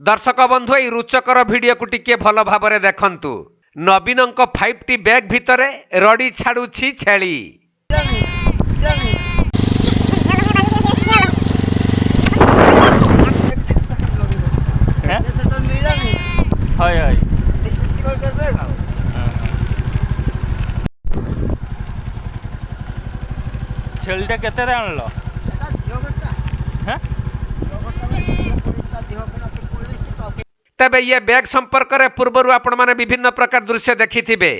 दर्शक बंधु ए रुचकर भिडियो को टिके भल भाबरे देखंतु। नवीनंक 5टी बैग भितरे रडी छाडुछि छेली। छेलीटा केते आणलो तबे ये बैग संपर्क रे पूर्वरु आपण माने विभिन्न प्रकार दृश्य देखिथिबे।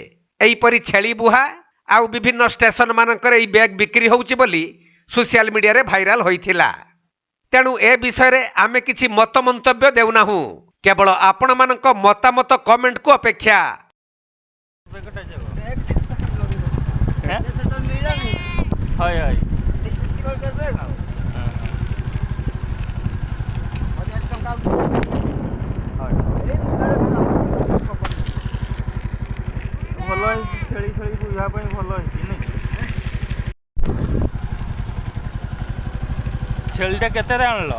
एई परी छेली बुहा आउ विभिन्न स्टेशन मानकर एई बैग बिक्री होउची बोली सोशल मीडिया रे वायरल होइथिला। तेणु ए विषय रे आमे किछि मत मंतव्य देउनाहु, केवल आपण मानक मतामत कमेंट को अपेक्षा। भल छेली छेली बुझा भल छेलीटा केते आणलो